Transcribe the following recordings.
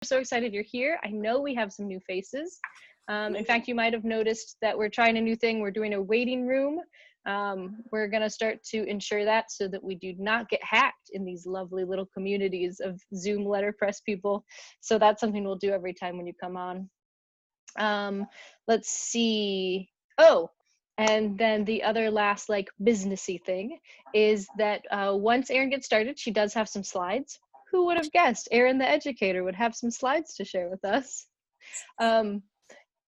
so excited you're here. I know we have some new faces. In fact, you might have noticed that we're trying a new thing. We're doing a waiting room. We're going to start to ensure that so that we do not get hacked in these lovely little communities of Zoom letterpress people. So that's something we'll do every time when you come on. Let's see. Oh, and then the other last like businessy thing is that once Erin gets started, she does have some slides. Who would have guessed Erin the educator would have some slides to share with us?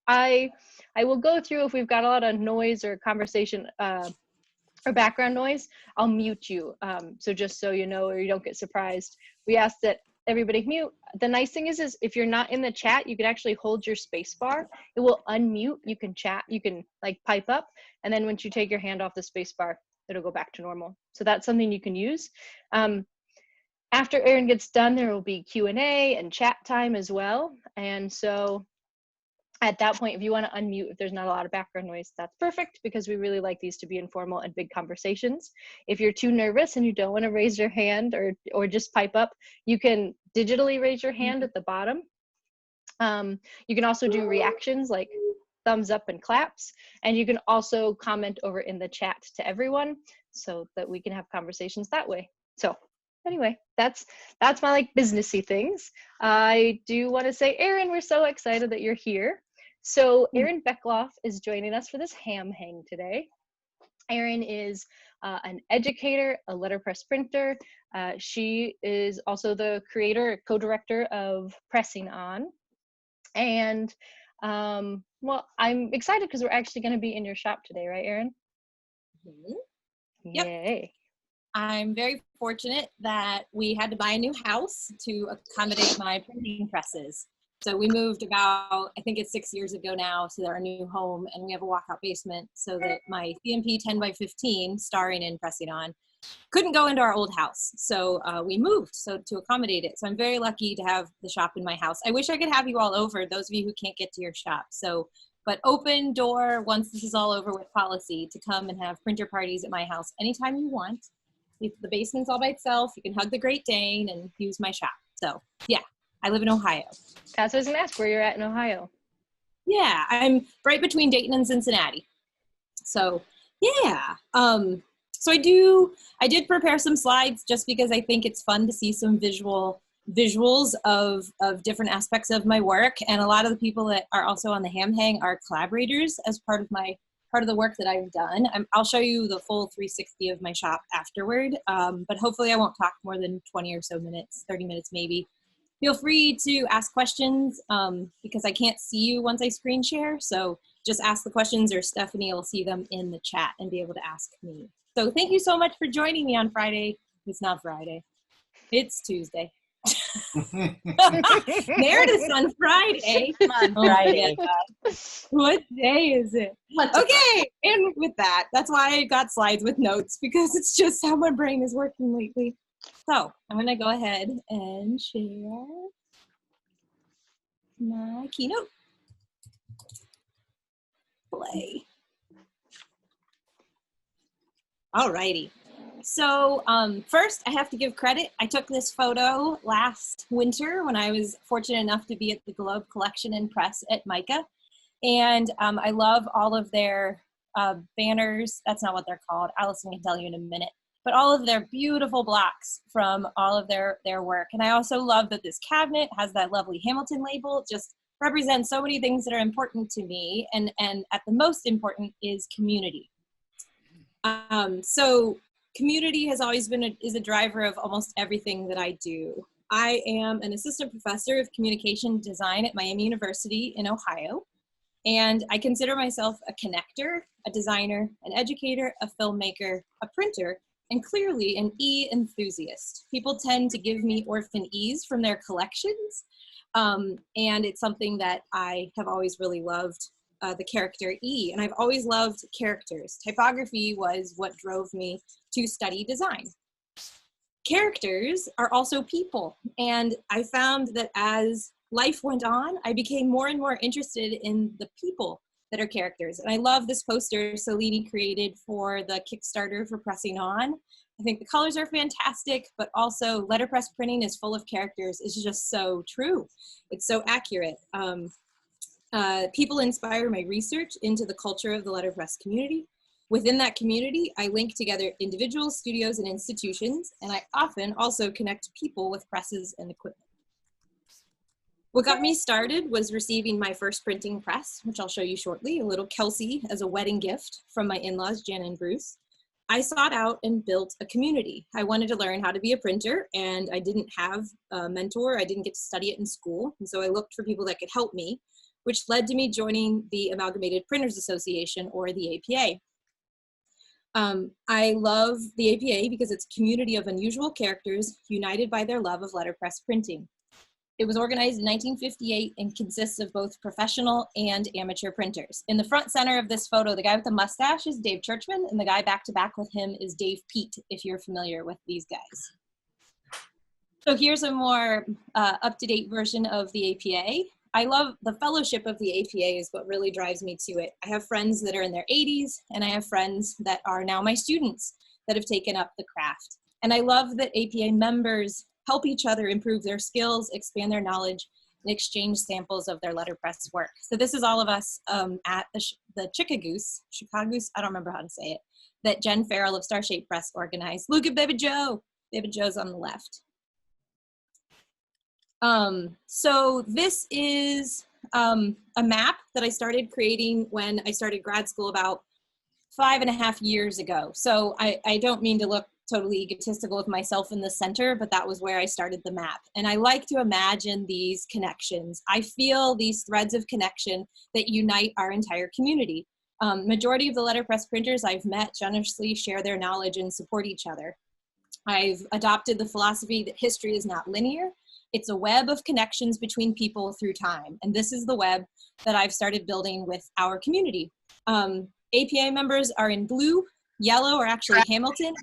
I will go through, if we've got a lot of noise or conversation or background noise, I'll mute you. So just so you know, or you don't get surprised. We ask that everybody mute. The nice thing is if you're not in the chat, you can actually hold your space bar. It will unmute, you can chat, you can like pipe up, and then once you take your hand off the space bar, it'll go back to normal. So that's something you can use. After Erin gets done, there will be Q&A and chat time as well. And so at that point, if you want to unmute, if there's not a lot of background noise, that's perfect, because we really like these to be informal and big conversations. If you're too nervous and you don't want to raise your hand or just pipe up, you can digitally raise your hand at the bottom. You can also do reactions like thumbs up and claps, and you can also comment over in the chat to everyone so that we can have conversations that way. So anyway, that's my like businessy things. I do want to say, Erin, we're so excited that you're here. So Erin Beckloff is joining us for this ham hang today. Erin is an educator, a letterpress printer. She is also the creator, co-director of Pressing On. And well, I'm excited because we're actually going to be in your shop today, right, Erin? Mm-hmm. Yep. Yay. I'm very fortunate that we had to buy a new house to accommodate my printing presses. So we moved about, I think it's 6 years ago now, to our new home, and we have a walkout basement so that my CMP 10x15, starring in Pressing On, couldn't go into our old house. So we moved to accommodate it. So I'm very lucky to have the shop in my house. I wish I could have you all over, those of you who can't get to your shop. So, but open door, once this is all over with policy, to come and have printer parties at my house anytime you want. If the basement's all by itself, you can hug the Great Dane and use my shop. So yeah, I live in Ohio. That's what I was gonna ask, where you're at in Ohio. Yeah, I'm right between Dayton and Cincinnati. So yeah, so I did prepare some slides just because I think it's fun to see some visuals of different aspects of my work. And a lot of the people that are also on the ham hang are collaborators as part of the work that I've done. I'll show you the full 360 of my shop afterward, but hopefully I won't talk more than 20 or so minutes, 30 minutes maybe. Feel free to ask questions because I can't see you once I screen share, so just ask the questions or Stephanie will see them in the chat and be able to ask me. So thank you so much for joining me on Friday. It's not Friday, it's Tuesday. Meredith's on Friday. On Friday. What day is it? Okay, and with that, that's why I got slides with notes, because it's just how my brain is working lately. So I'm gonna go ahead and share my keynote. Play. Alrighty. So first I have to give credit. I took this photo last winter when I was fortunate enough to be at the Globe Collection and Press at MICA. And I love all of their banners. That's not what they're called. Allison can tell you in a minute. But all of their beautiful blocks from all of their work. And I also love that this cabinet has that lovely Hamilton label. It just represents so many things that are important to me. And at the most important is community. So community has always been is a driver of almost everything that I do. I am an assistant professor of communication design at Miami University in Ohio. And I consider myself a connector, a designer, an educator, a filmmaker, a printer, and clearly an E enthusiast. People tend to give me orphan E's from their collections. And it's something that I have always really loved, the character E. And I've always loved characters. Typography was what drove me to study design. Characters are also people. And I found that as life went on, I became more and more interested in the people that are characters. And I love this poster Salini created for the Kickstarter for Pressing On. I think the colors are fantastic, but also letterpress printing is full of characters is just so true. It's so accurate. People inspire my research into the culture of the letterpress community. Within that community, I link together individuals, studios, and institutions, and I often also connect people with presses and equipment. What got me started was receiving my first printing press, which I'll show you shortly, a little Kelsey as a wedding gift from my in-laws, Jan and Bruce. I sought out and built a community. I wanted to learn how to be a printer, and I didn't have a mentor. I didn't get to study it in school, and so I looked for people that could help me, which led to me joining the Amalgamated Printers Association, or the APA. I love the APA because it's a community of unusual characters united by their love of letterpress printing. It was organized in 1958 and consists of both professional and amateur printers. In the front center of this photo, the guy with the mustache is Dave Churchman, and the guy back to back with him is Dave Pete, if you're familiar with these guys. So here's a more up-to-date version of the APA. I love the fellowship of the APA is what really drives me to it. I have friends that are in their 80s, and I have friends that are now my students that have taken up the craft. And I love that APA members help each other improve their skills, expand their knowledge, and exchange samples of their letterpress work. So this is all of us at the Chicagoose, I don't remember how to say it, that Jen Farrell of Star Shape Press organized. Look at Baby Joe. Baby Joe's on the left. So this is a map that I started creating when I started grad school about 5.5 years ago. So I don't mean to look totally egotistical with myself in the center, but that was where I started the map. And I like to imagine these connections. I feel these threads of connection that unite our entire community. Majority of the letterpress printers I've met generously share their knowledge and support each other. I've adopted the philosophy that history is not linear. It's a web of connections between people through time. And this is the web that I've started building with our community. APA members are in blue. Yellow are actually Hamilton.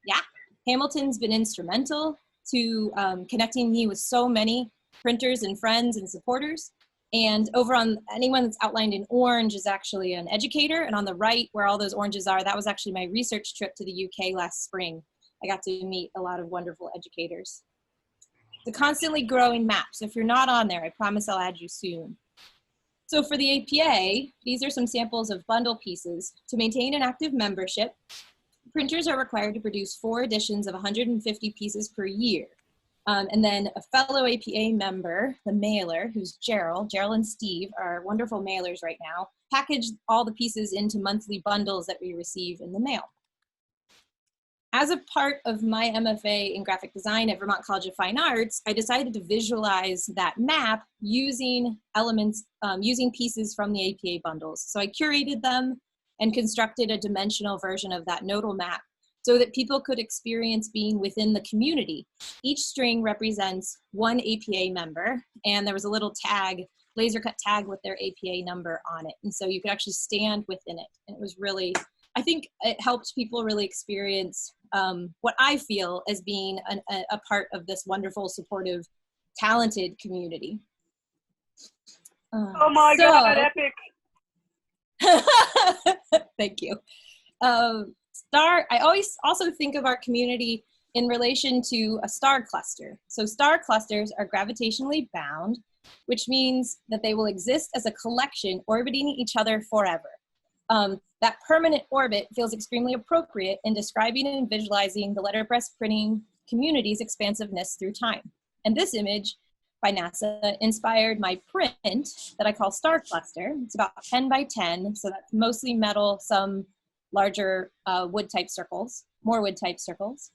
Yeah, Hamilton's been instrumental to connecting me with so many printers and friends and supporters. And over on anyone that's outlined in orange is actually an educator. And on the right, where all those oranges are, that was actually my research trip to the UK last spring. I got to meet a lot of wonderful educators. It's a constantly growing map. So if you're not on there, I promise I'll add you soon. So for the APA, these are some samples of bundle pieces. To maintain an active membership, printers are required to produce 4 editions of 150 pieces per year. And then a fellow APA member, the mailer, who's Gerald and Steve are wonderful mailers right now, package all the pieces into monthly bundles that we receive in the mail. As a part of my MFA in graphic design at Vermont College of Fine Arts, I decided to visualize that map using elements, using pieces from the APA bundles. So I curated them and constructed a dimensional version of that nodal map so that people could experience being within the community. Each string represents one APA member, and there was a little tag, laser cut tag with their APA number on it. And so you could actually stand within it. And it was really, I think it helped people really experience what I feel as being a part of this wonderful, supportive, talented community. Oh my God, epic. Thank you. I always also think of our community in relation to a star cluster. So star clusters are gravitationally bound, which means that they will exist as a collection orbiting each other forever. That permanent orbit feels extremely appropriate in describing and visualizing the letterpress printing community's expansiveness through time. And this image by NASA inspired my print that I call Star Cluster. It's about 10 by 10, so that's mostly metal, some larger wood type circles, more wood type circles.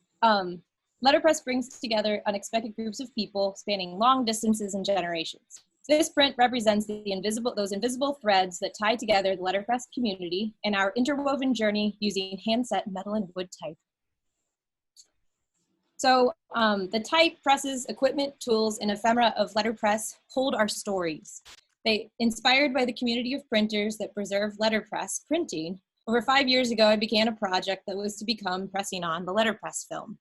Letterpress brings together unexpected groups of people spanning long distances and generations. This print represents those invisible threads that tie together the letterpress community and our interwoven journey using hand-set metal and wood type. So the type, presses, equipment, tools, and ephemera of letterpress hold our stories. They, inspired by the community of printers that preserve letterpress printing, over 5 years ago, I began a project that was to become Pressing On, the letterpress film.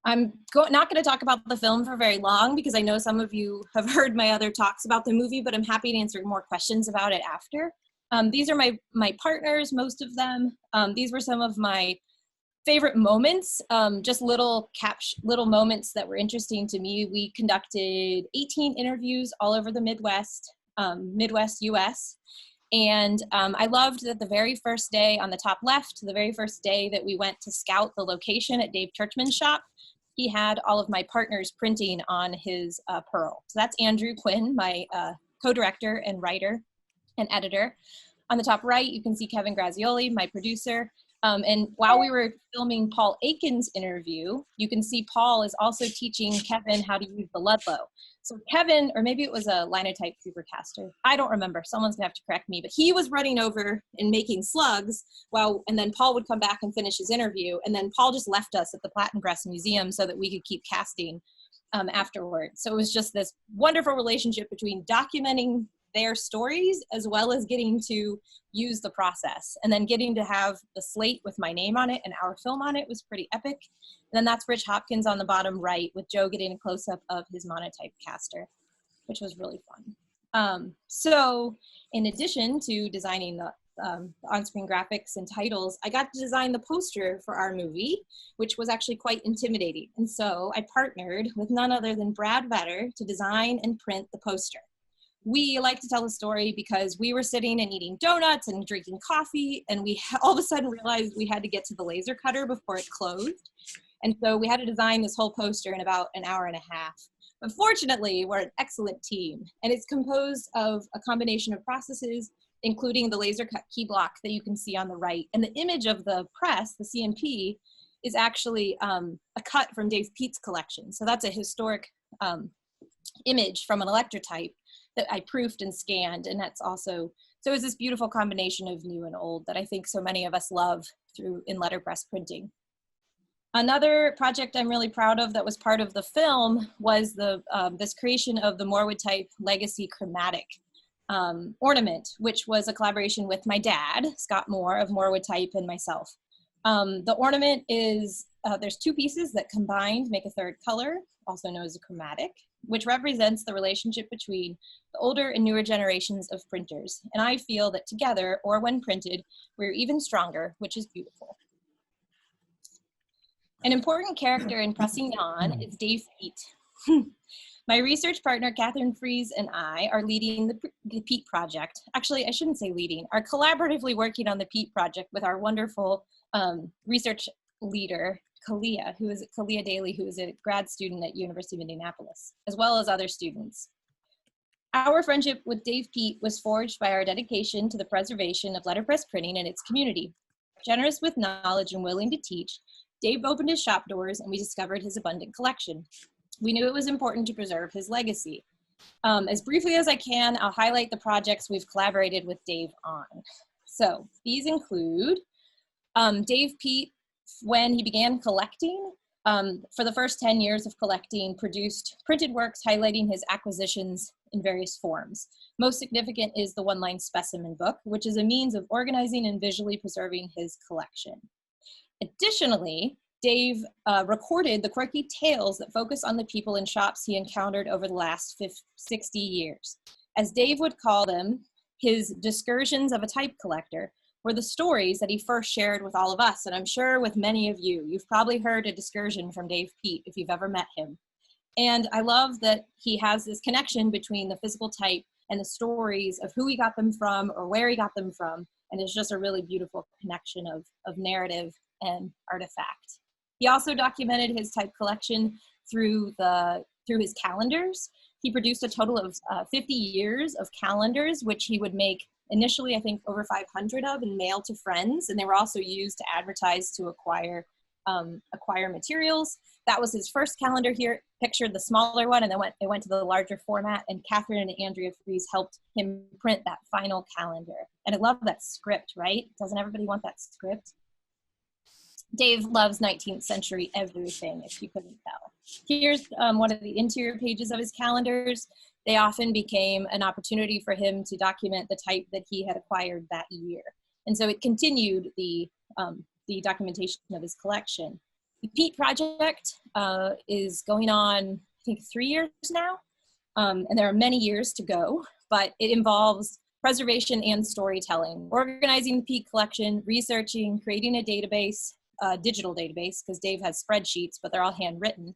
I'm not going to talk about the film for very long because I know some of you have heard my other talks about the movie, but I'm happy to answer more questions about it after. These are my partners, most of them. These were some of my Favorite moments, just little moments that were interesting to me. We conducted 18 interviews all over the Midwest US. And I loved that the very first day on the top left, the very first day that we went to scout the location at Dave Churchman's shop, he had all of my partners printing on his Pearl. So that's Andrew Quinn, my co-director and writer and editor. On the top right, you can see Kevin Grazioli, my producer. And while we were filming Paul Aiken's interview, you can see Paul is also teaching Kevin how to use the Ludlow. So Kevin, or maybe it was a linotype supercaster, I don't remember, someone's gonna have to correct me, but he was running over and making slugs and then Paul would come back and finish his interview, and then Paul just left us at the Platen Press Museum so that we could keep casting afterwards. So it was just this wonderful relationship between documenting their stories as well as getting to use the process, and then getting to have the slate with my name on it and our film on it was pretty epic. And then that's Rich Hopkins on the bottom right with Joe getting a close-up of his monotype caster, which was really fun. So in addition to designing the on-screen graphics and titles, I got to design the poster for our movie, which was actually quite intimidating. And so I partnered with none other than Brad Vetter to design and print the poster. We like to tell the story because we were sitting and eating donuts and drinking coffee, and we all of a sudden realized we had to get to the laser cutter before it closed. And so we had to design this whole poster in about an hour and a half. But fortunately, we're an excellent team, and it's composed of a combination of processes, including the laser cut key block that you can see on the right. And the image of the press, the CMP, is actually a cut from Dave Pete's collection. So that's a historic image from an electrotype that I proofed and scanned, and that's also, so it's this beautiful combination of new and old that I think so many of us love in letterpress printing. Another project I'm really proud of that was part of the film was this creation of the Morewood type legacy chromatic ornament, which was a collaboration with my dad, Scott Moore of Morewood type, and myself. The ornament is, there's two pieces that combined make a third color, also known as a chromatic, which represents the relationship between the older and newer generations of printers. And I feel that together, or when printed, we're even stronger, which is beautiful. An important character in Pressing On is Dave Pete. My research partner, Catherine Fries, and I are leading the Pete project. Actually, I shouldn't say leading, are collaboratively working on the Pete project with our wonderful research leader, Kalia Daly, who is a grad student at University of Indianapolis, as well as other students. Our friendship with Dave Pete was forged by our dedication to the preservation of letterpress printing and its community. Generous with knowledge and willing to teach, Dave opened his shop doors and we discovered his abundant collection. We knew it was important to preserve his legacy. As briefly as I can, I'll highlight the projects we've collaborated with Dave on. So these include Dave Pete, when he began collecting, for the first 10 years of collecting, produced printed works highlighting his acquisitions in various forms. Most significant is the one-line specimen book, which is a means of organizing and visually preserving his collection. Additionally, Dave recorded the quirky tales that focus on the people and shops he encountered over the last 60 years. As Dave would call them, his discursions of a type collector were the stories that he first shared with all of us, and I'm sure with many of you. You've probably heard a discursion from Dave Pete if you've ever met him. And I love that he has this connection between the physical type and the stories of who he got them from or where he got them from, and it's just a really beautiful connection of narrative and artifact. He also documented his type collection through his calendars. He produced a total of 50 years of calendars, which he would make initially, I think, over 500 of and mail to friends. And they were also used to advertise to acquire materials. That was his first calendar here, pictured the smaller one, and then it went to the larger format, and Catherine and Andrea Fries helped him print that final calendar. And I love that script, right? Doesn't everybody want that script? Dave loves 19th century everything, if you couldn't tell. Here's one of the interior pages of his calendars. They often became an opportunity for him to document the type that he had acquired that year. And so it continued the documentation of his collection. The Pete project is going on, I think, 3 years now, and there are many years to go, but it involves preservation and storytelling, organizing the Pete collection, researching, creating a database, a digital database because Dave has spreadsheets, but they're all handwritten.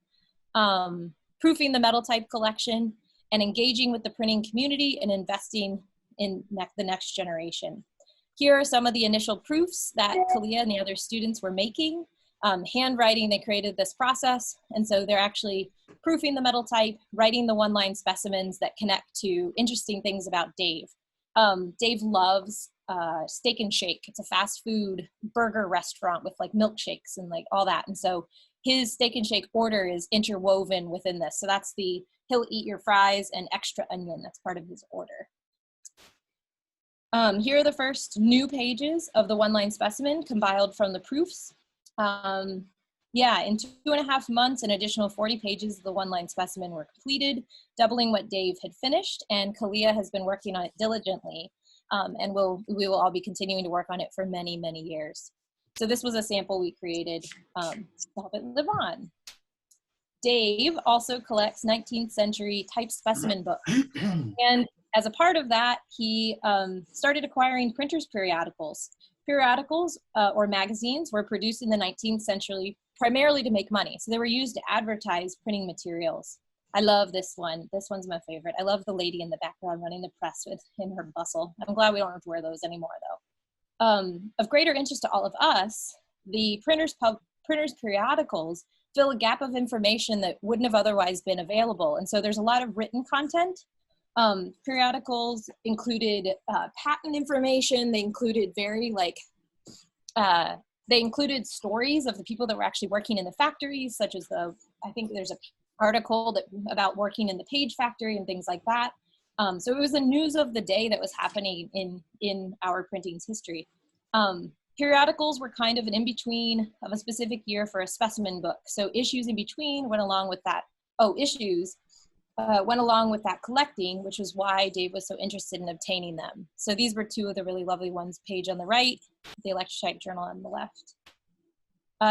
Proofing the metal type collection, and engaging with the printing community and investing in the next generation. Here are some of the initial proofs that Kalia and the other students were making. Handwriting, they created this process, and so they're actually proofing the metal type, writing the one-line specimens that connect to interesting things about Dave. Dave loves Steak and Shake. It's a fast food burger restaurant with like milkshakes and like all that, and so his Steak and Shake order is interwoven within this. So that's he'll eat your fries and extra onion. That's part of his order. Here are the first new pages of the one-line specimen compiled from the proofs. Yeah, in 2.5 months, an additional 40 pages of the one-line specimen were completed, doubling what Dave had finished, and Kalia has been working on it diligently, and we will all be continuing to work on it for many, many years. So this was a sample we created to help it live on. Dave also collects 19th century type specimen books, and as a part of that, he started acquiring printers' periodicals. Periodicals or magazines were produced in the 19th century primarily to make money. So they were used to advertise printing materials. I love this one. This one's my favorite. I love the lady in the background running the press in her bustle. I'm glad we don't have to wear those anymore though. Of greater interest to all of us, the printers' periodicals fill a gap of information that wouldn't have otherwise been available. And so there's a lot of written content. Periodicals included patent information. They included they included stories of the people that were actually working in the factories, such as I think there's an article about working in the Page factory and things like that. So it was the news of the day that was happening in our printing's history. Periodicals were kind of an in-between of a specific year for a specimen book. So issues in between went along with that. Went along with that collecting, which was why Dave was so interested in obtaining them. So these were two of the really lovely ones, Page on the right, the Electrotype Journal on the left.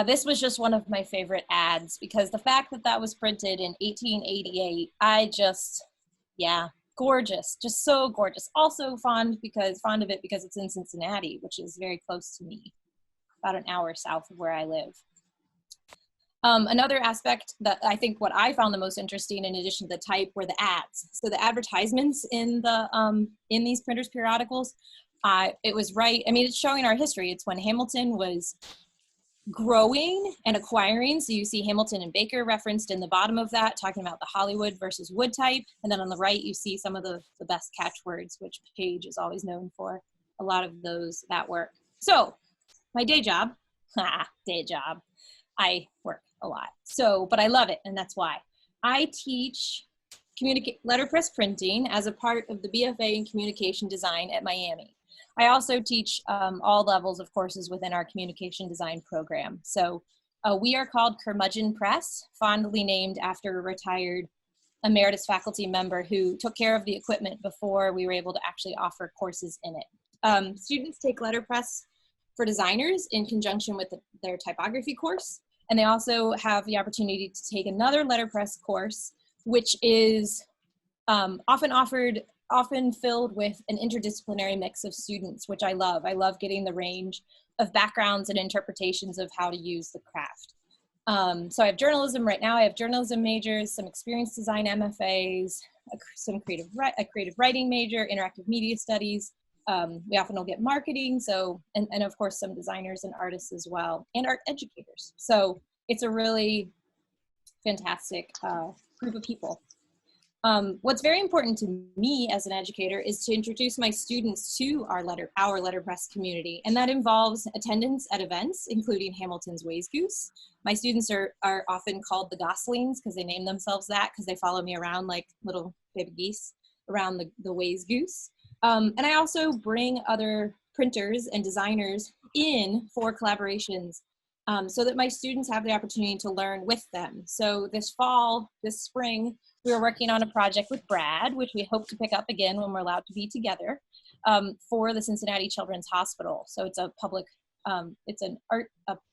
This was just one of my favorite ads because the fact that that was printed in 1888, yeah, gorgeous, just so gorgeous. Also fond of it because it's in Cincinnati, which is very close to me, about an hour south of where I live. Another aspect that I think what I found the most interesting in addition to the type were the ads. So the advertisements in these printers' periodicals, it was right, I mean, it's showing our history. It's when Hamilton was growing and acquiring. So you see Hamilton and Baker referenced in the bottom of that, talking about the Hollywood versus wood type. And then on the right, you see some of the best catchwords, which Page is always known for, a lot of that work. So my day job, I work a lot. But I love it, and that's why. I teach letterpress printing as a part of the BFA in Communication Design at Miami. I also teach all levels of courses within our Communication Design program. So we are called Curmudgeon Press, fondly named after a retired emeritus faculty member who took care of the equipment before we were able to actually offer courses in it. Students take letterpress for designers in conjunction with their typography course. And they also have the opportunity to take another letterpress course, which is often filled with an interdisciplinary mix of students, which I love. I love getting the range of backgrounds and interpretations of how to use the craft. So I have journalism right now. I have journalism majors, some experience design MFAs, some creative writing major, interactive media studies. We often will get marketing, and of course some designers and artists as well, and art educators. So it's a really fantastic group of people. What's very important to me as an educator is to introduce my students to our letterpress community, and that involves attendance at events, including Hamilton's Ways Goose. My students are often called the Goslings because they name themselves that because they follow me around like little baby geese around the Ways Goose. And I also bring other printers and designers in for collaborations so that my students have the opportunity to learn with them. So this spring, we were working on a project with Brad, which we hope to pick up again when we're allowed to be together, for the Cincinnati Children's Hospital. So it's a collaborative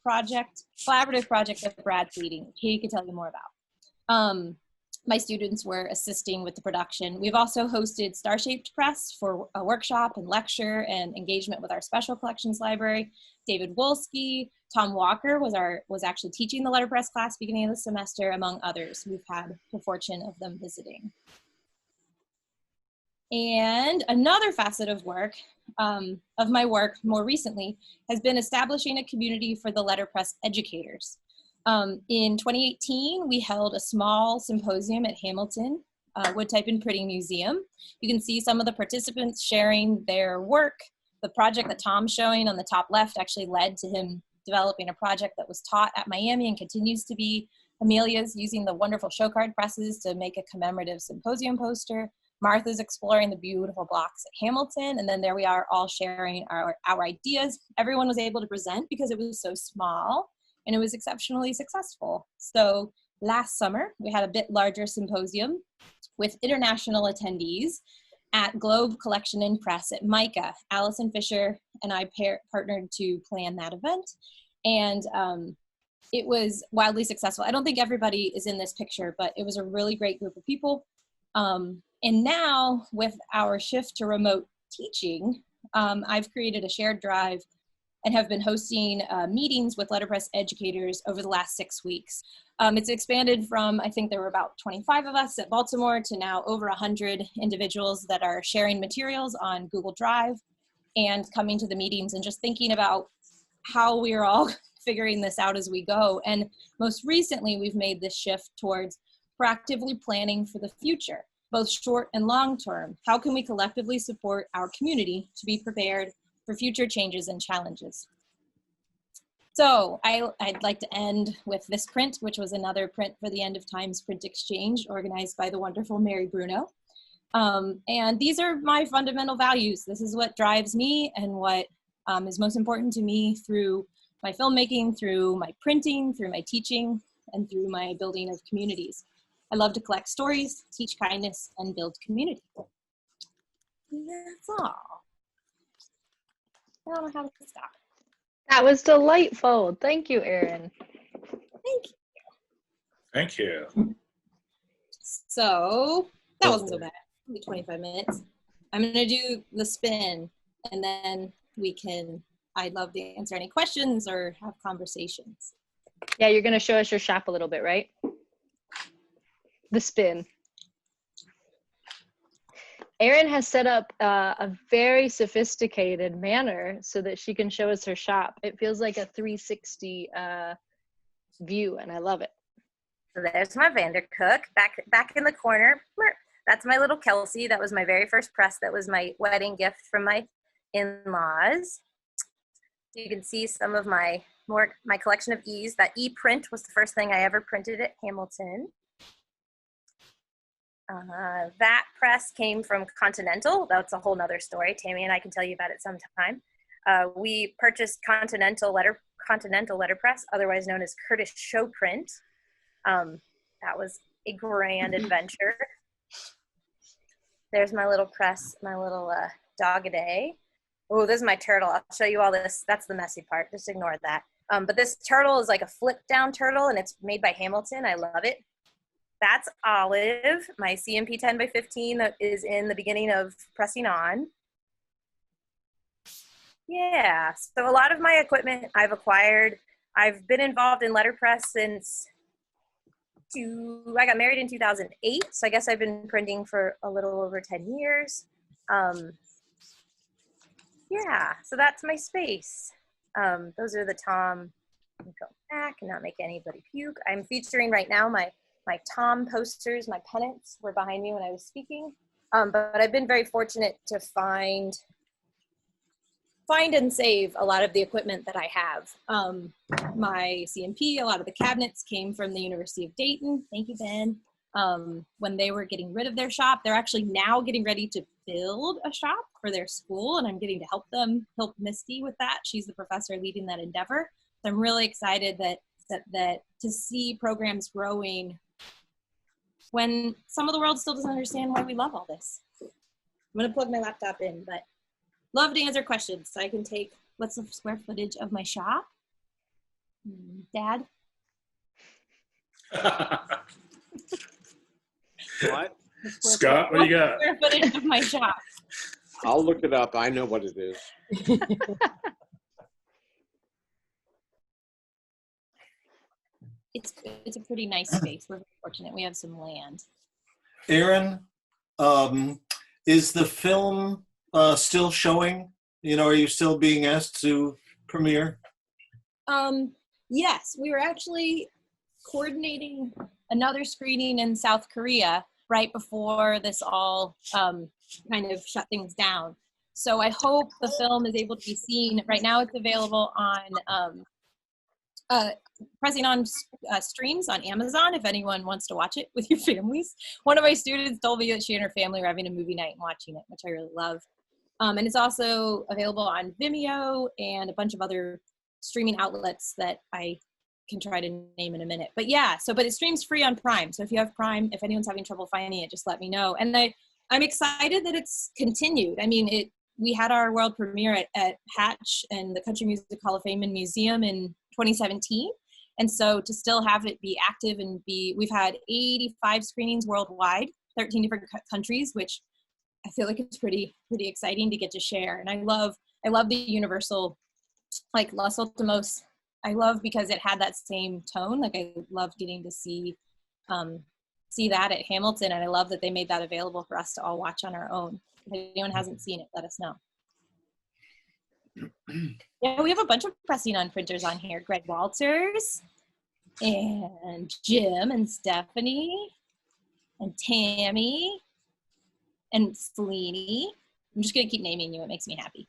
project that Brad's leading, which he could tell you more about. my students were assisting with the production. We've also hosted Star-Shaped Press for a workshop and lecture and engagement with our Special Collections Library. David Wolski, Tom Walker was actually teaching the letterpress class beginning of the semester, among others. We've had the fortune of them visiting. And another facet of my work more recently has been establishing a community for the letterpress educators. In 2018, we held a small symposium at Hamilton Wood Type and Printing Museum. You can see some of the participants sharing their work. The project that Tom's showing on the top left actually led to him developing a project that was taught at Miami and continues to be. Amelia's using the wonderful show card presses to make a commemorative symposium poster. Martha's exploring the beautiful blocks at Hamilton, and then there we are all sharing our ideas. Everyone was able to present because it was so small, and it was exceptionally successful. So last summer, we had a bit larger symposium with international attendees at Globe Collection and Press at MICA. Allison Fisher and I partnered to plan that event, and it was wildly successful. I don't think everybody is in this picture, but it was a really great group of people. And now with our shift to remote teaching, I've created a shared drive and have been hosting meetings with letterpress educators over the last 6 weeks. It's expanded from, I think there were about 25 of us at Baltimore to now over 100 individuals that are sharing materials on Google Drive and coming to the meetings and just thinking about how we're all figuring this out as we go. And most recently, we've made this shift towards proactively planning for the future, both short and long term. How can we collectively support our community to be prepared for future changes and challenges? So I'd like to end with this print, which was another print for the End of Times Print Exchange, organized by the wonderful Mary Bruno. And these are my fundamental values. This is what drives me and what is most important to me through my filmmaking, through my printing, through my teaching, and through my building of communities. I love to collect stories, teach kindness, and build community. And that's all. I don't know how to stop. That was delightful. Thank you, Erin. Thank you. Thank you. So that wasn't so bad. Only 25 minutes. I'm going to do the spin, and then I'd love to answer any questions or have conversations. Yeah, you're going to show us your shop a little bit, right? The spin. Erin has set up a very sophisticated manner so that she can show us her shop. It feels like a 360 view, and I love it. So there's my Vandercook back in the corner. That's my little Kelsey. That was my very first press. That was my wedding gift from my in-laws. You can see some of my collection of E's. That E print was the first thing I ever printed at Hamilton. That press came from Continental. That's a whole nother story. Tammy and I can tell you about it sometime. We purchased Continental Letterpress, otherwise known as Curtis Show Print. That was a grand adventure. There's my little press, my little dog-a-day. Oh, this is my turtle. I'll show you all this. That's the messy part. Just ignore that. But this turtle is like a flip-down turtle, and it's made by Hamilton. I love it. That's Olive, my CMP 10x15 that is in the beginning of pressing on. Yeah, so a lot of my equipment I've acquired. I've been involved in letterpress since I got married in 2008, so I guess I've been printing for a little over 10 years. Yeah, so that's my space. Those are the Tom. Go back and not make anybody puke. I'm featuring right now my Tom posters, my pennants were behind me when I was speaking. But I've been very fortunate to find and save a lot of the equipment that I have. My CMP, a lot of the cabinets came from the University of Dayton. Thank you, Ben. When they were getting rid of their shop, they're actually now getting ready to build a shop for their school, and I'm getting to help Misty with that. She's the professor leading that endeavor. So I'm really excited that to see programs growing when some of the world still doesn't understand why we love all this. I'm gonna plug my laptop in, but love to answer questions. So I can take, what's the square footage of my shop? Dad? What? Scott, what do you got? Square footage of my shop. I'll look it up. I know what it is. It's a pretty nice space. We're very fortunate. We have some land. Erin, is the film still showing? You know, are you still being asked to premiere? Yes, we were actually coordinating another screening in South Korea right before this all kind of shut things down. So I hope the film is able to be seen. Right now it's available on pressing on streams on Amazon if anyone wants to watch it with your families. One of my students told me that she and her family were having a movie night and watching it, which I really love. And it's also available on Vimeo and a bunch of other streaming outlets that I can try to name in a minute. But yeah, but it streams free on Prime. So if you have Prime, if anyone's having trouble finding it, just let me know. And I'm excited that it's continued. I mean, we had our world premiere at Hatch and the Country Music Hall of Fame and Museum in 2017. And so to still have it be active and we've had 85 screenings worldwide, 13 different countries, which I feel like it's pretty exciting to get to share. And I love the Universal, like Los Ultimos. I love because it had that same tone. Like I love getting to see that at Hamilton, and I love that they made that available for us to all watch on our own. If anyone hasn't seen it, let us know. Yeah, we have a bunch of pressing on printers on here. Greg Walters and Jim and Stephanie and Tammy and Selene. I'm just gonna keep naming you. It makes me happy.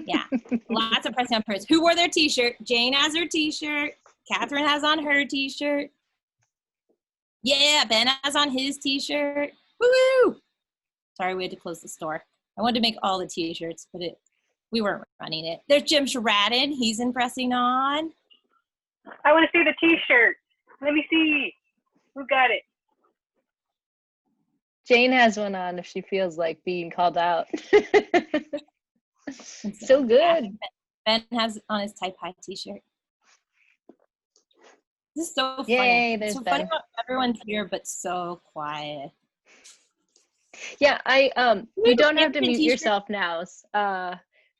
Yeah, lots of pressing on printers. Who wore their t-shirt? Jane has her t-shirt. Catherine has on her t-shirt. Yeah, Ben has on his t-shirt. Woo! Sorry, we had to close the store. I wanted to make all the t-shirts, but we weren't running it. There's Jim Sheridan. He's in pressing on. I want to see the t-shirt. Let me see. Who got it? Jane has one on if she feels like being called out. So good. Ben has on his Type High t-shirt. This is so funny. Yay, there's so Ben. funny how everyone's here, but so quiet. Yeah, you don't have to mute yourself now.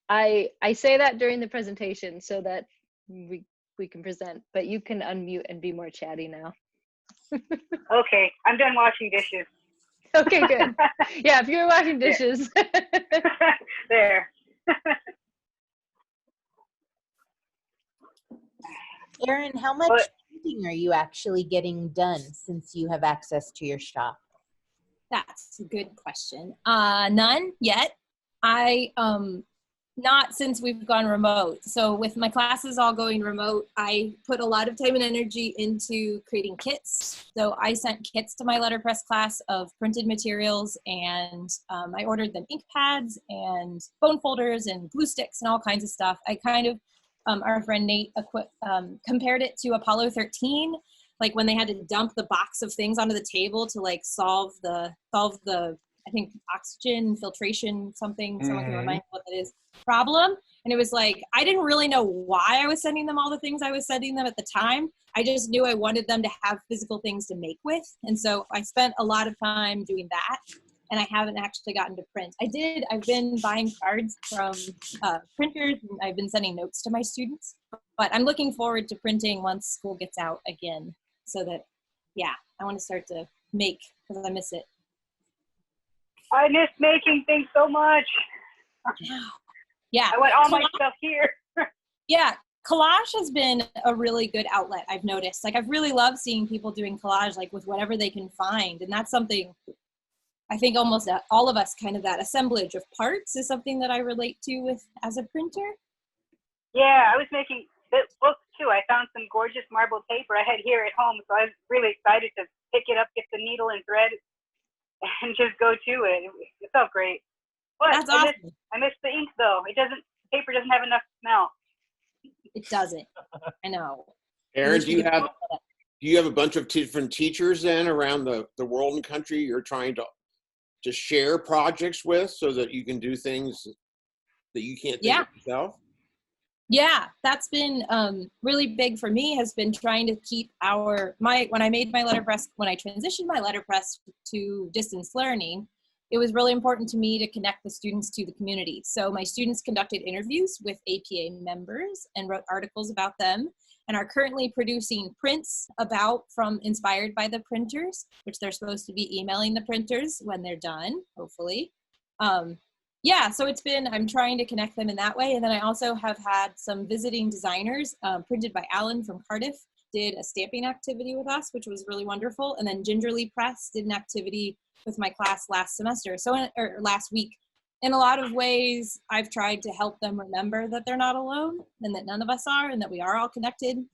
I say that during the presentation so that we can present, but you can unmute and be more chatty now. Okay, I'm done washing dishes. Okay, good. Yeah, if you're washing dishes. There. Erin, how much printing are you actually getting done since you have access to your shop? That's a good question. None yet. Not since we've gone remote. So with my classes all going remote, I put a lot of time and energy into creating kits. So I sent kits to my letterpress class of printed materials, and I ordered them ink pads and phone folders and glue sticks and all kinds of stuff. I kind of, our friend Nate compared it to Apollo 13, like when they had to dump the box of things onto the table to like solve the I think oxygen filtration something, someone can remind me what that is, problem. And it was like, I didn't really know why I was sending them all the things I was sending them at the time. I just knew I wanted them to have physical things to make with. And so I spent a lot of time doing that, and I haven't actually gotten to print. I've been buying cards from printers, and I've been sending notes to my students, but I'm looking forward to printing once school gets out again, so that, yeah, I want to start to make, because I miss it. I miss making things so much. Yeah. I want all my stuff here. Yeah. Collage has been a really good outlet, I've noticed. Like, I've really loved seeing people doing collage, like with whatever they can find. And that's something I think almost all of us, kind of that assemblage of parts is something that I relate to with as a printer. Yeah, I was making books too. I found some gorgeous marbled paper I had here at home. So I was really excited to pick it up, get the needle and thread, and just go to it. It felt great. But That's awesome. I miss the ink though. Paper doesn't have enough smell. It doesn't. I know. Erin, do you have a bunch of different teachers then around the world and country you're trying to share projects with, so that you can do things that you can't think of yourself? Yeah, that's been really big for me, has been trying to keep when I made my letterpress, when I transitioned my letterpress to distance learning, it was really important to me to connect the students to the community. So my students conducted interviews with APA members and wrote articles about them, and are currently producing prints inspired by the printers, which they're supposed to be emailing the printers when they're done, hopefully. Yeah, so I'm trying to connect them in that way. And then I also have had some visiting designers, printed by Alan from Cardiff, did a stamping activity with us, which was really wonderful. And then Gingerly Press did an activity with my class last week. In a lot of ways, I've tried to help them remember that they're not alone and that none of us are, and that we are all connected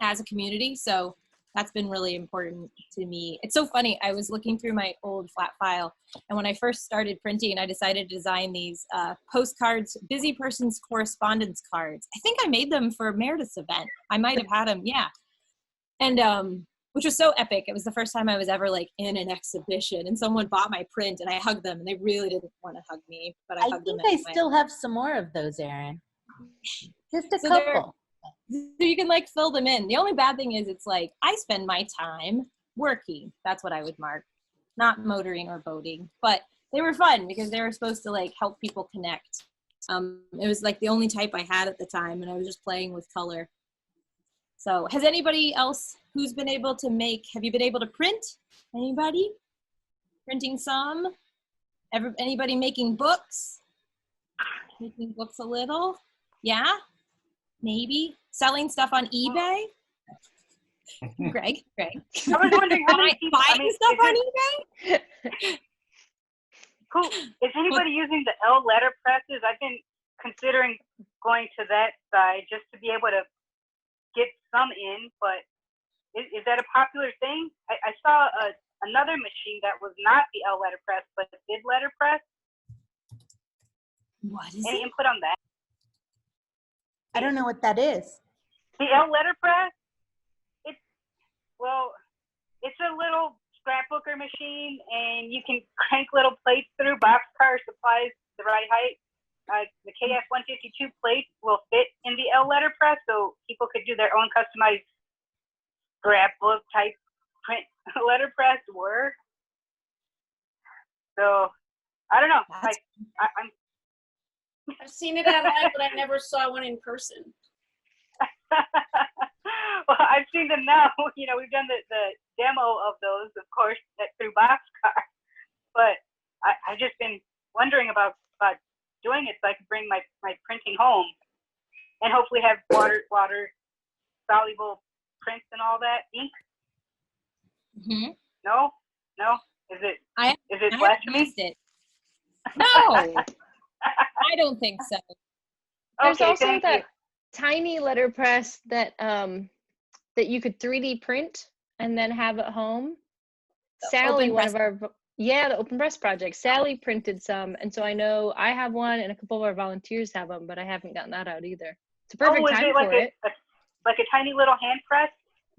as a community. So that's been really important to me. It's so funny. I was looking through my old flat file, and when I first started printing, I decided to design these postcards, busy person's correspondence cards. I think I made them for Meredith's event. I might have had them, yeah. And which was so epic. It was the first time I was ever like in an exhibition, and someone bought my print, and I hugged them, and they really didn't want to hug me, but I hugged them anyway. I still have some more of those, Erin. Just a couple. So you can like fill them in. The only bad thing is it's like I spend my time working. That's what I would mark, not motoring or boating. But they were fun because they were supposed to like help people connect. It was like the only type I had at the time, and I was just playing with color. So has anybody else who's been able to have you been able to print? Anybody? Printing some? Anybody making books? Making books a little? Yeah? Maybe? Selling stuff on eBay? Greg. I was wondering how many people buying stuff on eBay? Cool. Is anybody using the L letterpresses? I've been considering going to that side just to be able to get some in, but is that a popular thing? I saw another machine that was not the L letterpress, but did letterpress. What is Any it? input on that? I don't know what that is. The L letterpress? It's a little scrapbooker machine, and you can crank little plates through. Boxcar supplies the right height. The KF-152 plates will fit in the L letterpress, so people could do their own customized scrapbook type print letterpress work. So I don't know. I've seen it online, but I never saw one in person. Well, I've seen them now. You know, we've done the demo of those, of course, through Boxcar. But I've just been wondering about doing it so I could bring my printing home and hopefully have water soluble prints and all that. Ink? Mm-hmm. No? Is it blasphemy? No, I don't think so. There's Okay, also thank that you. tiny letterpress that that you could 3D print and then have at home. Sally, one of our the Open Breast Project. Sally printed some, and so I know I have one, and a couple of our volunteers have them, but I haven't gotten that out either. It's a perfect time for it. Like a tiny little hand press?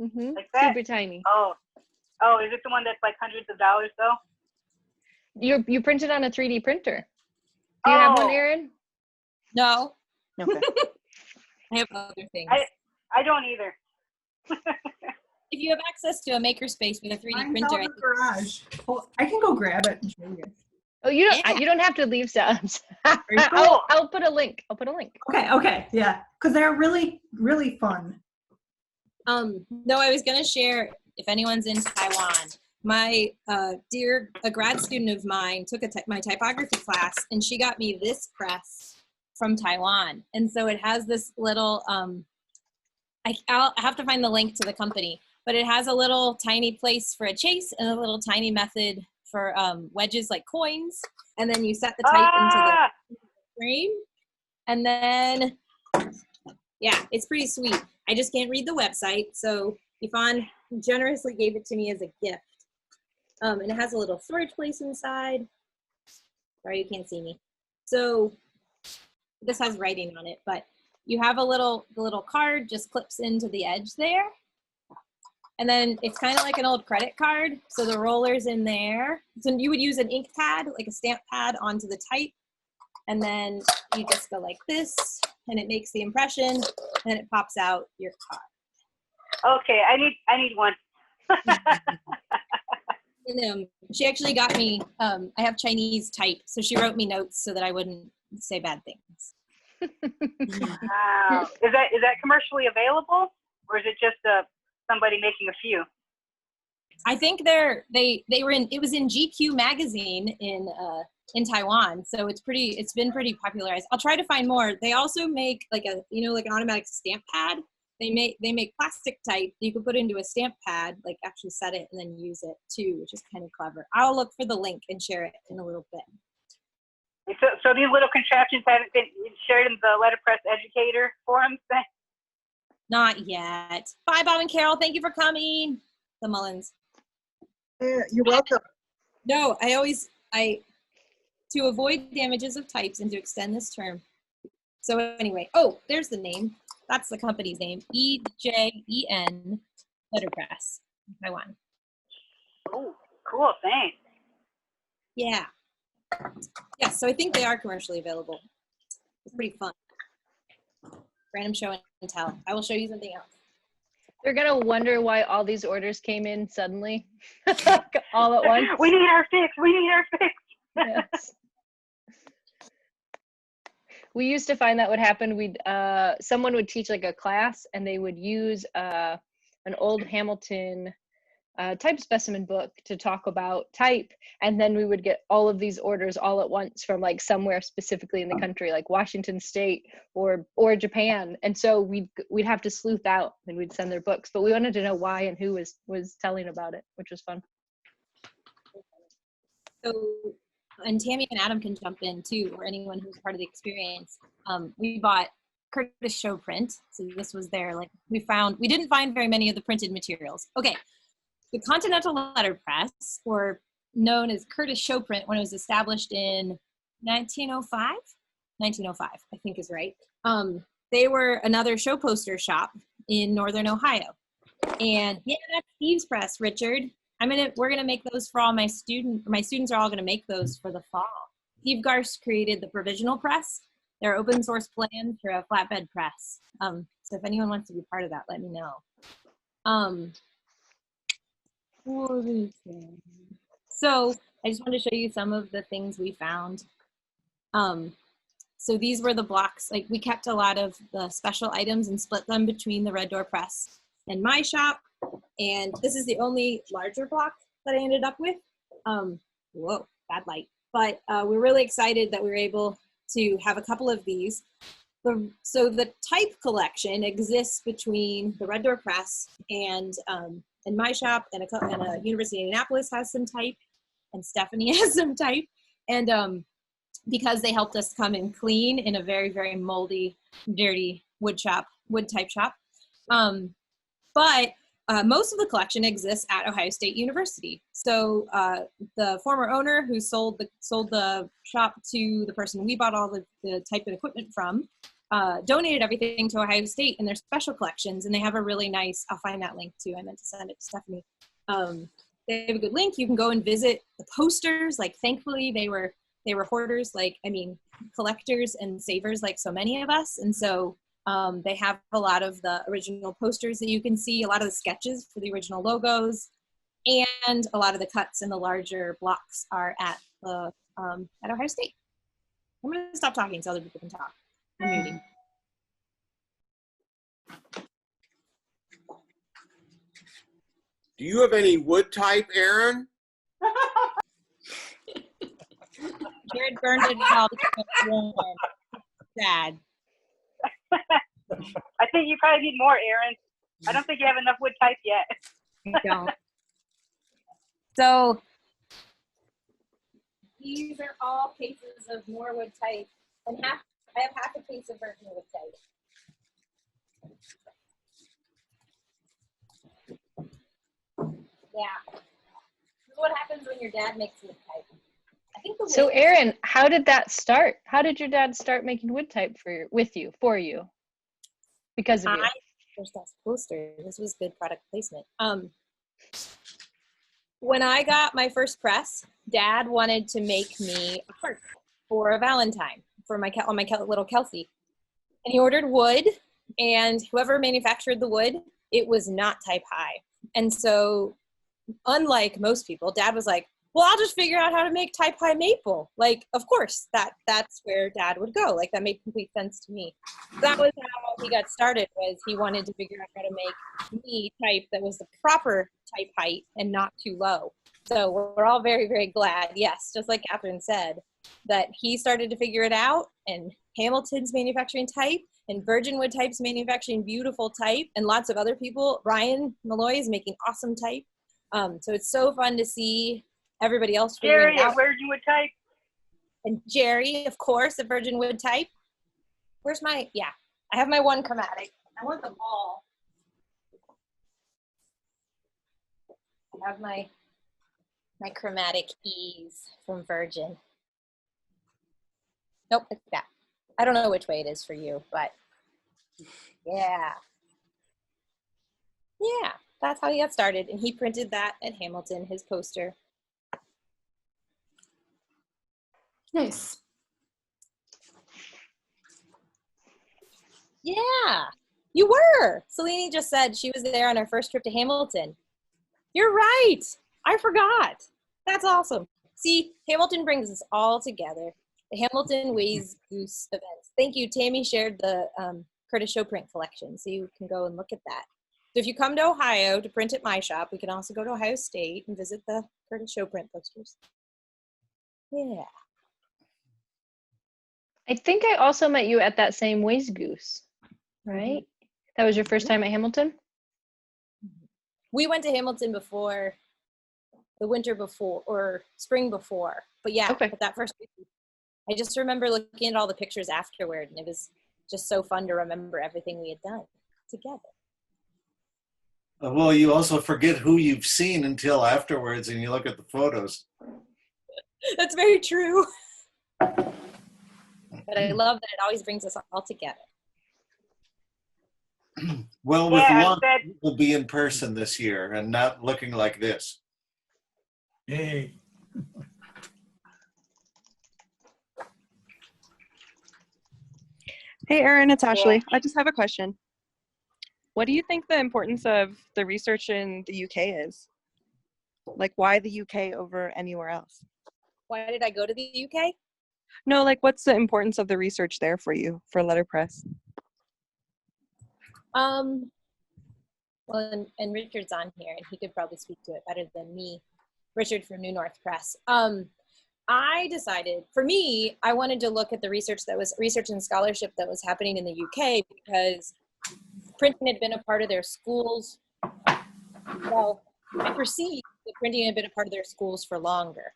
Mm-hmm. Like that? Super tiny. Oh, is it the one that's like hundreds of dollars though? You printed on a 3D printer. Do you have one, Erin? No. Okay. I have other things. I don't either. If you have access to a makerspace with a 3D Mine's printer, out in the garage. Well, I can go grab it and show you. Oh, you don't have to leave subs. Cool. I'll put a link. Okay, yeah, because they're really, really fun. No, I was gonna share, if anyone's in Taiwan, my a grad student of mine took my typography class, and she got me this press from Taiwan. And so it has this little, I'll have to find the link to the company, but it has a little tiny place for a chase and a little tiny method for wedges like coins. And then you set the type into the frame. And then, yeah, it's pretty sweet. I just can't read the website. So Yvonne generously gave it to me as a gift. And it has a little storage place inside. Sorry, you can't see me. So this has writing on it, but you have the little card just clips into the edge there. And then it's kind of like an old credit card. So the roller's in there. So you would use an ink pad, like a stamp pad, onto the type. and then you just go like this, and it makes the impression, and then it pops out your card. Okay, I need one. And, she actually got me, I have Chinese type, so she wrote me notes so that I wouldn't say bad things. Wow. Is that commercially available, or is it just somebody making a few? I think they were in, it was in GQ magazine in Taiwan, so it's been pretty popularized. I'll try to find more. They also make like an automatic stamp pad. They make plastic type you can put into a stamp pad, like actually set it and then use it too, which is kind of clever. I'll look for the link and share it in a little bit. So these little contraptions haven't been shared in the letterpress educator forums then? Not yet. Bye, Bob and Carol. Thank you for coming. The Mullins. Yeah, you're welcome. No, to avoid damages of types and to extend this term. So anyway, oh, there's the name. That's the company's name, EJEN Letterpress, Taiwan. Oh, cool, thanks. Yeah. Yeah, so I think they are commercially available. It's pretty fun. Random show and tell. I will show you something else. They're gonna wonder why all these orders came in suddenly, all at once. We need our fix. We need our fix. Yes. We used to find that would happen. Someone would teach like a class, and they would use an old Hamilton type specimen book to talk about type, and then we would get all of these orders all at once from like somewhere specifically in the country, like Washington State or Japan, and so we'd have to sleuth out and we'd send their books, but we wanted to know why and who was telling about it, which was fun. So, and Tammy and Adam can jump in too, or anyone who's part of the experience. We bought Curtis Show print, so this was there. Like we didn't find very many of the printed materials. Okay. The Continental Letterpress, or known as Curtis Show Print, when it was established in 1905, I think is right. They were another show poster shop in Northern Ohio. And yeah, that's Steve's press, Richard. We're gonna make those for all my students. My students are all gonna make those for the fall. Steve Garst created the provisional press. They're open source plans for a flatbed press. So if anyone wants to be part of that, let me know. So I just wanted to show you some of the things we found. So these were the blocks. Like we kept a lot of the special items and split them between the Red Door Press and my shop. And this is the only larger block that I ended up with. Whoa, bad light. But we're really excited that we were able to have a couple of these. So the type collection exists between the Red Door Press and my shop, and a University of Indianapolis has some type, and Stephanie has some type. And because they helped us come and clean in a very, very moldy, dirty wood type shop. But most of the collection exists at Ohio State University. So the former owner who sold the shop to the person we bought all the type and equipment from donated everything to Ohio State in their special collections, and they have a really nice, I'll find that link too, I meant to send it to Stephanie. They have a good link. You can go and visit the posters. Like thankfully they were hoarders, collectors and savers like so many of us, and so they have a lot of the original posters that you can see, a lot of the sketches for the original logos, and a lot of the cuts and the larger blocks are at Ohio State. I'm gonna stop talking so other people can talk. I'm muting. Do you have any wood type, Erin? Jared burned it all because it's warm. Sad. I think you probably need more, Erin. I don't think you have enough wood type yet. I don't. So these are all cases of more wood type, and I have half a case of virgin wood type. Yeah. This is what happens when your dad makes wood type. So Erin, how did that start? How did your dad start making wood type for you? Because of you. There's that poster. This was good product placement. When I got my first press, Dad wanted to make me a heart for a Valentine for my little Kelsey. And he ordered wood, and whoever manufactured the wood, it was not type high. And so, unlike most people, Dad was like, well, I'll just figure out how to make type high maple. Like, of course, that's where Dad would go. Like, that made complete sense to me. That was how he got started, was he wanted to figure out how to make me type that was the proper type height and not too low. So we're all very, very glad, yes, just like Catherine said, that he started to figure it out, and Hamilton's manufacturing type, and Virgin Wood Type's manufacturing beautiful type, and lots of other people. Ryan Malloy is making awesome type. So it's so fun to see everybody else figuring it out. Jerry at Virgin Wood Type. And Jerry, of course, at Virgin Wood Type. Where's my, yeah, I have my one chromatic. I want the ball. I have my chromatic E's from Virgin. Nope, it's that. I don't know which way it is for you, but yeah. Yeah, that's how he got started. And he printed that at Hamilton, his poster. Nice. Yeah, you were. Selene just said she was there on her first trip to Hamilton. You're right. I forgot. That's awesome. See, Hamilton brings us all together. The Hamilton Ways Goose events. Thank you. Tammy shared the Curtis Show print collection, so you can go and look at that. So if you come to Ohio to print at my shop, we can also go to Ohio State and visit the Curtis Show print posters. Yeah. I think I also met you at that same Ways Goose, right? That was your first time at Hamilton? We went to Hamilton before, the winter before, or spring before. But yeah, Okay. but that first week, I just remember looking at all the pictures afterward, and it was just so fun to remember everything we had done together. Well, you also forget who you've seen until afterwards, and you look at the photos. That's very true. But I love that it always brings us all together. Well, with Yeah, luck, we'll be in person this year and not looking like this. Yay. Hey, Erin, it's Ashley. I just have a question. What do you think the importance of the research in the UK is? Like, why the UK over anywhere else? Why did I go to the UK? No, like, what's the importance of the research there for you, for letterpress? Well, and Richard's on here, and he could probably speak to it better than me. Richard from New North Press. I decided, for me, I wanted to look at the research and scholarship that was happening in the UK, because printing had been a part of their schools. Well, I perceived that printing had been a part of their schools for longer.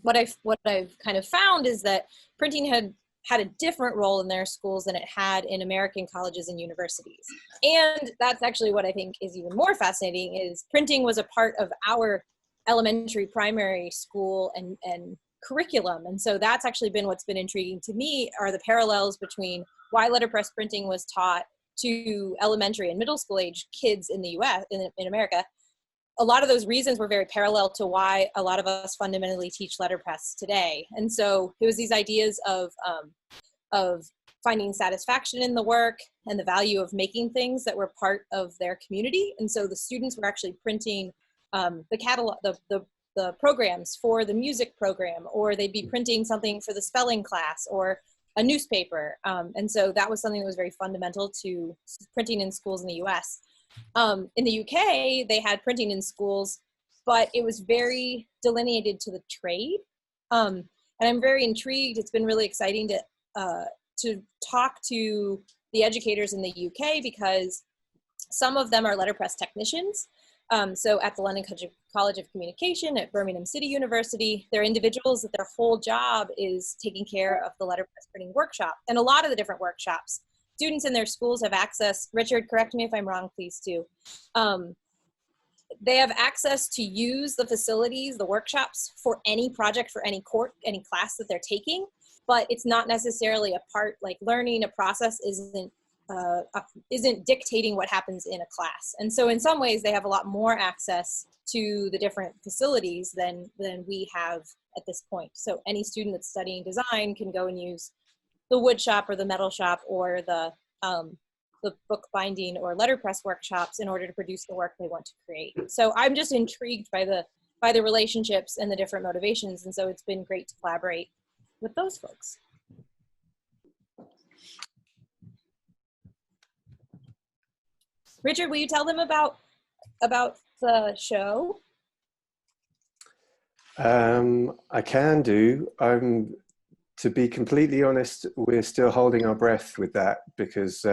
What I've kind of found is that printing had a different role in their schools than it had in American colleges and universities. And that's actually what I think is even more fascinating, is printing was a part of our elementary, primary school and curriculum. And so that's actually been what's been intriguing to me, are the parallels between why letterpress printing was taught to elementary and middle school age kids in the US, in America. A lot of those reasons were very parallel to why a lot of us fundamentally teach letterpress today. And so it was these ideas of finding satisfaction in the work and the value of making things that were part of their community. And so the students were actually printing the catalog, the programs for the music program, or they'd be printing something for the spelling class or a newspaper. And so that was something that was very fundamental to printing in schools in the US. In the UK, they had printing in schools, but it was very delineated to the trade. And I'm very intrigued. It's been really exciting to talk to the educators in the UK, because some of them are letterpress technicians. So at the London College of Communication, at Birmingham City University, they're individuals that their whole job is taking care of the letterpress printing workshop. And a lot of the different workshops, students in their schools have access. Richard, correct me if I'm wrong, please too. They have access to use the facilities, the workshops, for any project, for any any class that they're taking, but it's not necessarily a part, like learning a process isn't dictating what happens in a class. And so in some ways they have a lot more access to the different facilities than we have at this point. So any student that's studying design can go and use wood shop or the metal shop or the book binding or letterpress workshops in order to produce the work they want to create. So I'm just intrigued by the relationships and the different motivations. And so it's been great to collaborate with those folks. Richard, will you tell them about the show? I can do. To be completely honest, we're still holding our breath with that because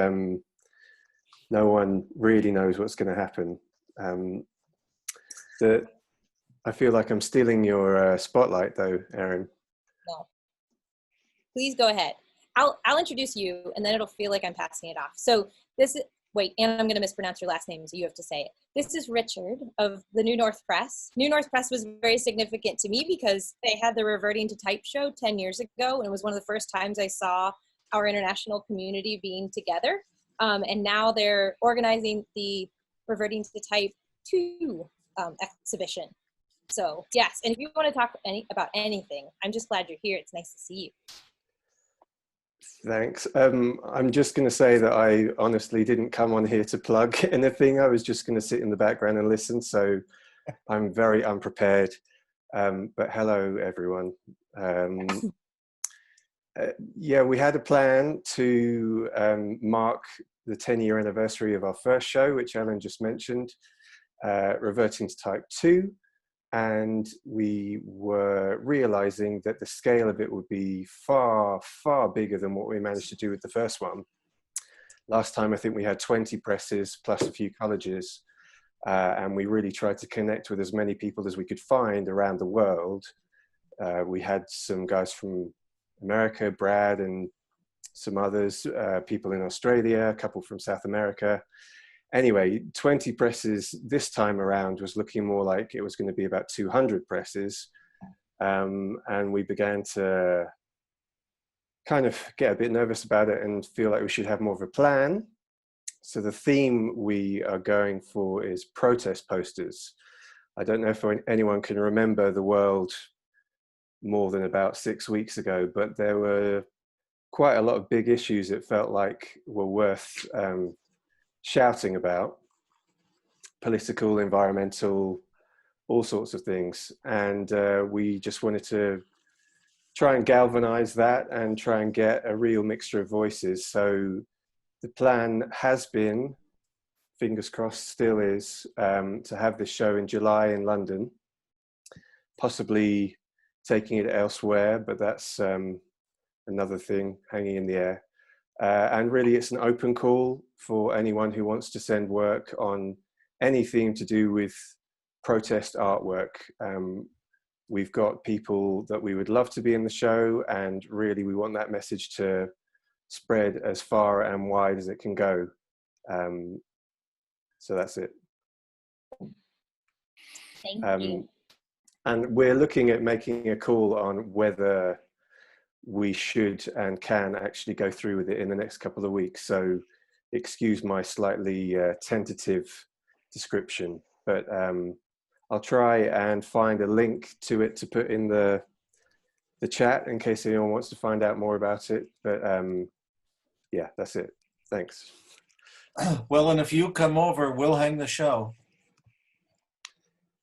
no one really knows what's going to happen. I feel like I'm stealing your spotlight though, Erin. No. Please go ahead. I'll introduce you and then it'll feel like I'm passing it off. So wait, and I'm going to mispronounce your last name, so you have to say it. This is Richard of the New North Press. New North Press was very significant to me because they had the Reverting to Type show 10 years ago, and it was one of the first times I saw our international community being together. And now they're organizing the Reverting to Type 2 exhibition. So yes, and if you want to talk about anything, I'm just glad you're here. It's nice to see you. Thanks. I'm just going to say that I honestly didn't come on here to plug anything. I was just going to sit in the background and listen. So I'm very unprepared. But hello, everyone. Yeah, we had a plan to mark the 10-year anniversary of our first show, which Ellen just mentioned, Reverting to Type 2. And we were realizing that the scale of it would be far, far bigger than what we managed to do with the first one. Last time, I think we had 20 presses plus a few colleges. And we really tried to connect with as many people as we could find around the world. We had some guys from America, Brad, and some others, people in Australia, a couple from South America. Anyway, 20 presses this time around was looking more like it was going to be about 200 presses. And we began to kind of get a bit nervous about it and feel like we should have more of a plan. So the theme we are going for is protest posters. I don't know if anyone can remember the world more than about 6 weeks ago, but there were quite a lot of big issues it felt like were worth shouting about: political, environmental, all sorts of things. And we just wanted to try and galvanize that and try and get a real mixture of voices. So the plan has been, fingers crossed still is, to have this show in July in London, possibly taking it elsewhere, but that's another thing hanging in the air. And really it's an open call for anyone who wants to send work on any theme to do with protest artwork. We've got people that we would love to be in the show, and really we want that message to spread as far and wide as it can go. So that's it. Thank you. And we're looking at making a call on whether we should and can actually go through with it in the next couple of weeks. So excuse my slightly tentative description, but I'll try and find a link to it to put in the chat in case anyone wants to find out more about it. But yeah, that's it. Thanks. Well, and if you come over, we'll hang the show.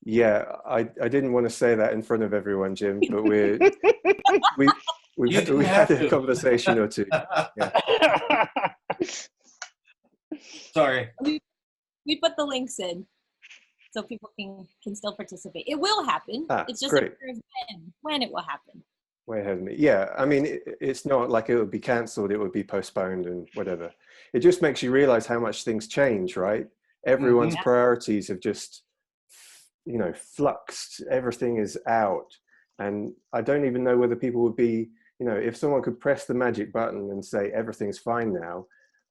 Yeah, I didn't want to say that in front of everyone, Jim, but we've had a conversation or two. Yeah. Sorry. We put the links in so people can still participate. It will happen. It's just great. a matter of when it will happen. Way ahead of me. Yeah, I mean, it's not like it would be cancelled, it would be postponed and whatever. It just makes you realize how much things change, right? Everyone's priorities have just, you know, fluxed. Everything is out. And I don't even know whether people would be, you know, if someone could press the magic button and say everything's fine now,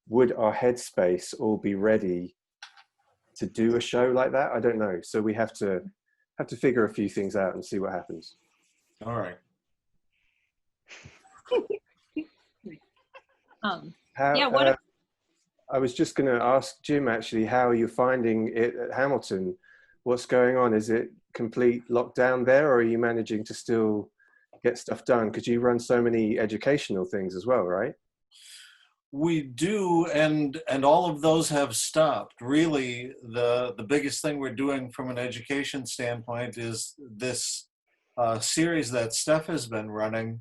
would our headspace all be ready to do a show like that? I don't know. So we have to figure a few things out and see what happens. All right. I was just going to ask Jim, actually, how are you finding it at Hamilton? What's going on? Is it complete lockdown there, or are you managing to still get stuff done? Because you run so many educational things as well, right? We do, and all of those have stopped. Really, the biggest thing we're doing from an education standpoint is this series that Steph has been running.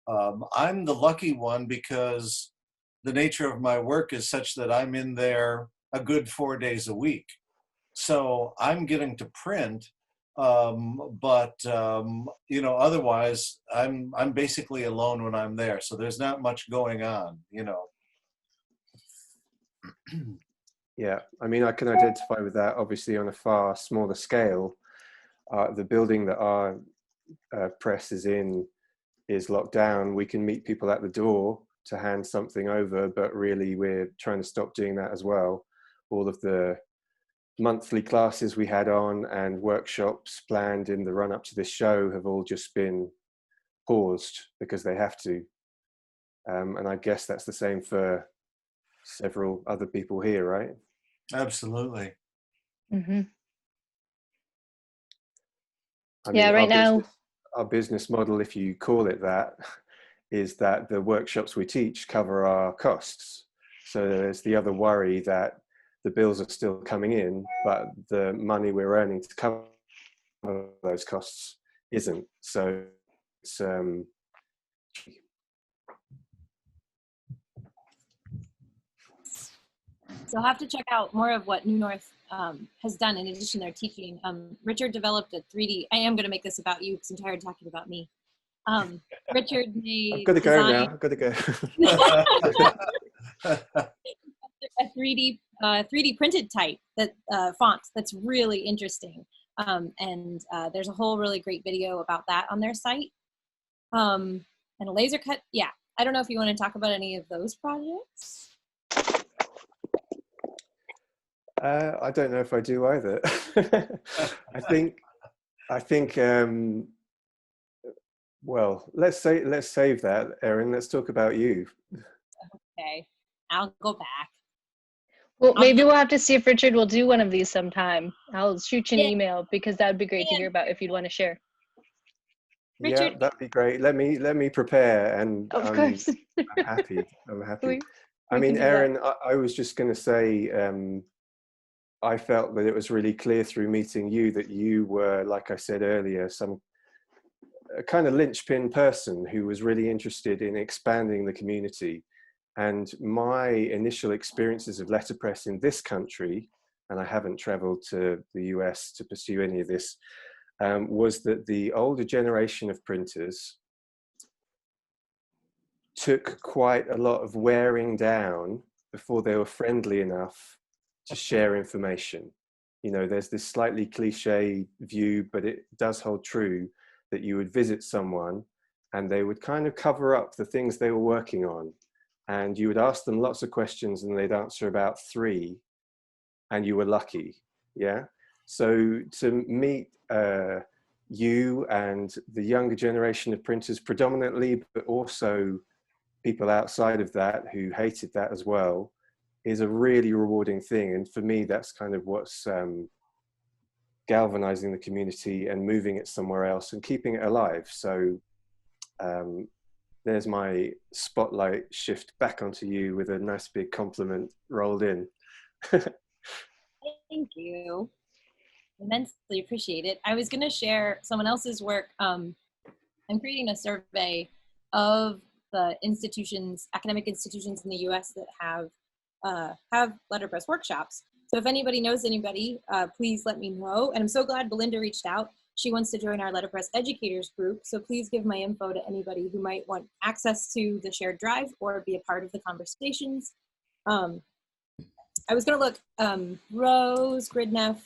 I'm the lucky one because the nature of my work is such that I'm in there a good 4 days a week. So I'm getting to print, but you know, otherwise I'm basically alone when I'm there. So there's not much going on, you know. Yeah, I mean, I can identify with that obviously on a far smaller scale. The building that our press is in is locked down. We can meet people at the door to hand something over, but really we're trying to stop doing that as well. All of the monthly classes we had on and workshops planned in the run up to this show have all just been paused because they have to. And I guess that's the same for several other people here, right? Absolutely. Mm-hmm. I Yeah, mean, right now. Our business model, if you call it that, is that the workshops we teach cover our costs. So there's the other worry that the bills are still coming in, but the money we're earning to cover those costs isn't. So it's So I'll have to check out more of what New North has done in addition to their teaching. Richard developed a 3D. I am going to make this about you because I'm tired of talking about me. Richard I've got to go now. I've got to go. A 3D printed type that font that's really interesting. And there's a whole really great video about that on their site. And a laser cut. Yeah. I don't know if you want to talk about any of those projects. I don't know if I do either. I think. Well, let's save that, Erin. Let's talk about you. Okay, I'll go back. Well, maybe we'll have to see if Richard will do one of these sometime. I'll shoot you an Yeah. email because that would be great to hear about if you'd want to share. Richard, yeah, that'd be great. Let me prepare, and of course. I'm happy. I'm happy. I we mean, can do that. Erin, I was just going to say, I felt that it was really clear through meeting you that you were, like I said earlier, a kind of linchpin person who was really interested in expanding the community. And my initial experiences of letterpress in this country, and I haven't traveled to the US to pursue any of this, was that the older generation of printers took quite a lot of wearing down before they were friendly enough to share information. You know, there's this slightly cliche view, but it does hold true, that you would visit someone and they would kind of cover up the things they were working on. And you would ask them lots of questions and they'd answer about 3, and you were lucky, yeah? So to meet you and the younger generation of printers predominantly, but also people outside of that who hated that as well, is a really rewarding thing. And for me, that's kind of what's galvanizing the community and moving it somewhere else and keeping it alive. So there's my spotlight shift back onto you with a nice big compliment rolled in. thank you. Immensely appreciate it. I was going to share someone else's work. I'm creating a survey of the institutions, academic institutions in the US that have letterpress workshops. So if anybody knows anybody, please let me know. And I'm so glad Belinda reached out. She wants to join our letterpress educators group. So please give my info to anybody who might want access to the shared drive or be a part of the conversations. I was going to look, Rose Gridneff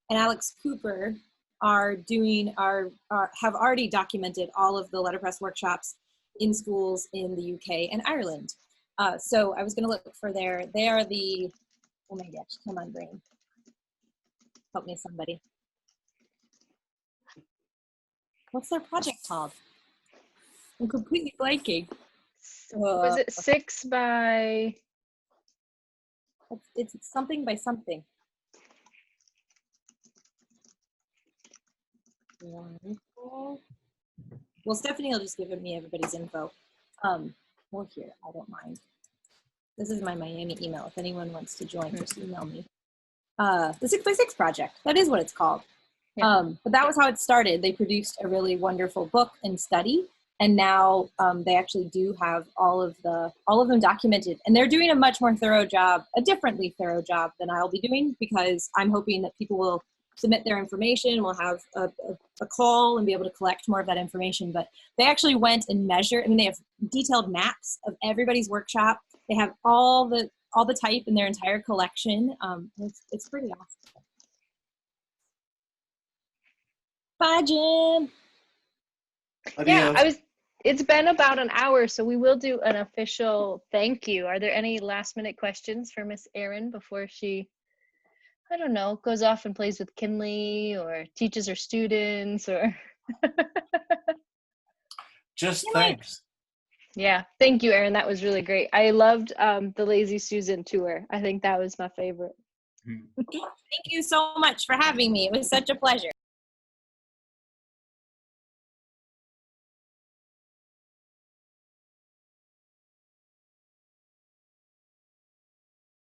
and Alex Cooper are doing have already documented all of the letterpress workshops in schools in the UK and Ireland. So I was going to look for they are the, oh my gosh, come on, brain. Help me, somebody. What's their project called? I'm completely blanking. Was it 6 by? It's something by something. well, Stephanie will just give me everybody's info. Well, here, I don't mind. This is my Miami email. If anyone wants to join, just email me. The 6x6 project, that is what it's called. Yeah. But that was how it started. They produced a really wonderful book and study, and now they actually do have all of them documented, and they're doing a much more thorough job, a differently thorough job than I'll be doing, because I'm hoping that people will submit their information. We'll have a call and be able to collect more of that information. But they actually went and measured. I mean, they have detailed maps of everybody's workshop. They have all the type in their entire collection. It's pretty awesome. Bye, Jim. Yeah, it's been about an hour, so we will do an official thank you. Are there any last minute questions for Miss Erin before she, I don't know, goes off and plays with Kinley or teaches her students or? Just thanks. Yeah, thank you, Erin. That was really great. I loved the Lazy Susan tour. I think that was my favorite. Thank you so much for having me. It was such a pleasure.